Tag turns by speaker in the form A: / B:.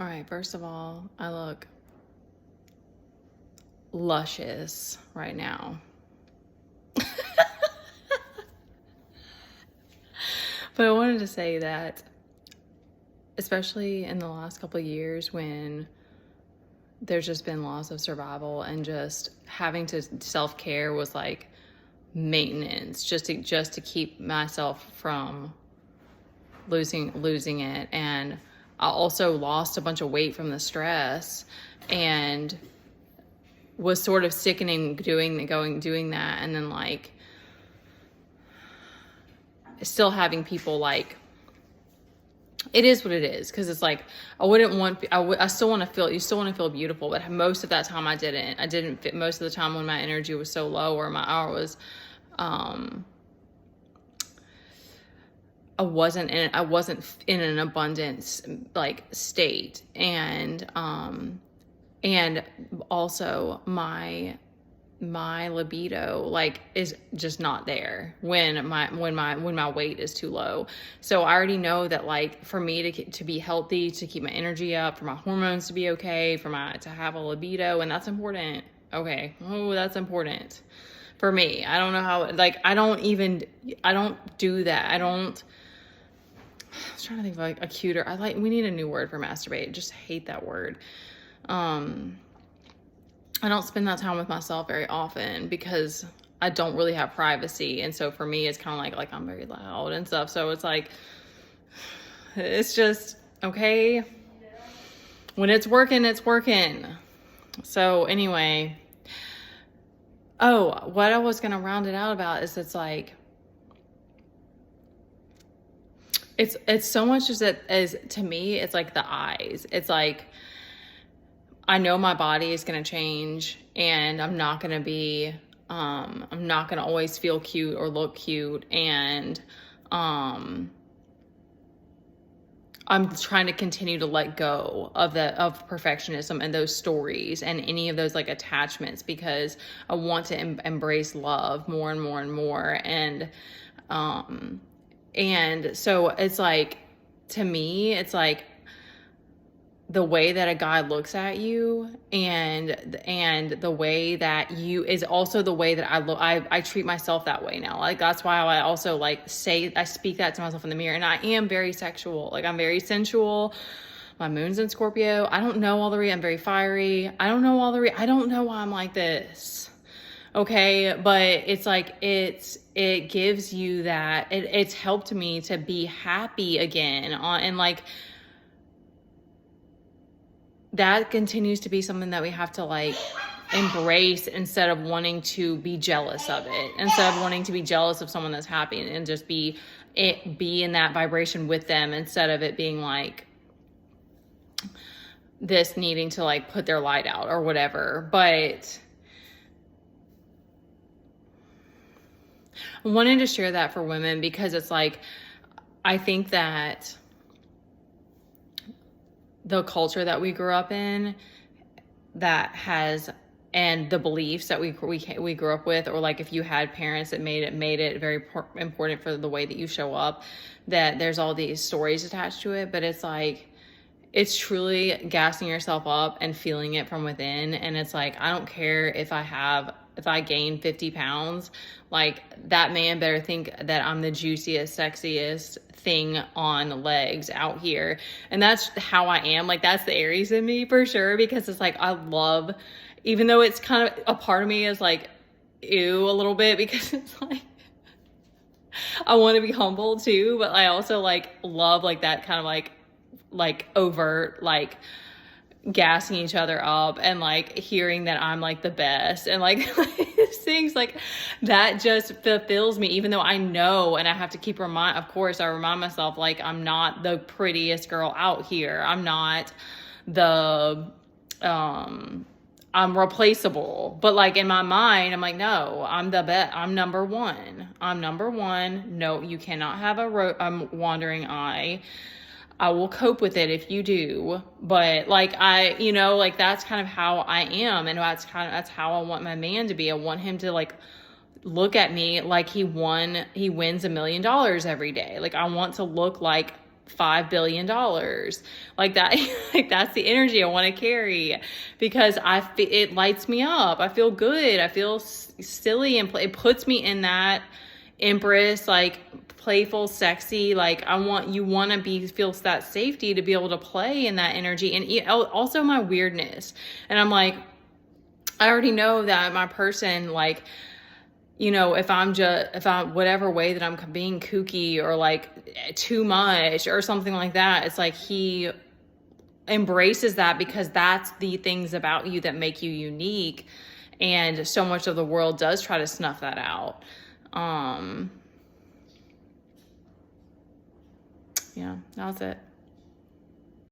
A: All right, first of all, I look luscious right now. But I wanted to say that, especially in the last couple of years when there's just been loss of survival and just having to self-care was like maintenance just to keep myself from losing it. And I also lost a bunch of weight from the stress and was sort of sickening doing that, and then like still having people like, it is what it is, because it's like I still want to feel, you still want to feel beautiful, but most of that time I didn't fit. Most of the time when my energy was so low, or I wasn't in an abundance like state, and also my libido like is just not there when my weight is too low. So I already know that like for me to be healthy, to keep my energy up, for my hormones to be okay, to have a libido, and that's important. Okay. Oh, that's important for me. I don't know how, like, I don't do that. I was trying to think of like a cuter, we need a new word for masturbate. I just hate that word. I don't spend that time with myself very often because I don't really have privacy. And so for me, it's kind of like I'm very loud and stuff. So it's like, it's just, okay, when it's working, it's working. So anyway, what I was going to round it out about is it's like, it's so much as to me, it's like the eyes. It's like, I know my body is going to change, and I'm not going to always feel cute or look cute. And, I'm trying to continue to let go of perfectionism and those stories and any of those like attachments, because I want to embrace love more and more and more. And so it's like, to me, it's like the way that a guy looks at you and the way that you is also the way that I treat myself that way now. Like, that's why I also like I speak that to myself in the mirror. And I am very sexual. Like, I'm very sensual. My moon's in Scorpio. I don't know all the I'm very fiery. I don't know why I'm like this. Okay. But it's like, it gives you that, it's helped me to be happy again and like, that continues to be something that we have to like embrace, instead of wanting to be jealous of it, instead of wanting to be jealous of someone that's happy, and just be in that vibration with them, instead of it being like this needing to like put their light out or whatever. But I wanted to share that for women, because it's like, I think that the culture that we grew up in and the beliefs that we grew up with, or like if you had parents that made it very important for the way that you show up, that there's all these stories attached to it. But it's like, it's truly gassing yourself up and feeling it from within. And it's like, I don't care if I gain 50 pounds, like, that man better think that I'm the juiciest, sexiest thing on legs out here. And that's how I am. Like, that's the Aries in me for sure, because it's like, I love, even though it's kind of a part of me is like, ew, a little bit, because it's like, I want to be humble too, but I also like love like that kind of like overt, like gassing each other up and like hearing that I'm like the best, and like things like that just fulfills me, even though I know, and I have to keep I remind myself, like, I'm not the prettiest girl out here. I'm not I'm replaceable. But like in my mind, I'm like, no, I'm the best. I'm number one. No, you cannot have a wandering eye. I will cope with it if you do. But like, like that's kind of how I am. And that's how I want my man to be. I want him to like look at me like he wins $1 million every day. Like, I want to look like $5 billion. Like that, like that's the energy I want to carry, because it lights me up. I feel good. I feel silly, and it puts me in that Empress, like playful, sexy, like you want to feel that safety to be able to play in that energy. And also my weirdness. And I'm like, I already know that my person, like, if whatever way that I'm being kooky or like too much or something like that, it's like he embraces that, because that's the things about you that make you unique. And so much of the world does try to snuff that out. Yeah, that was it.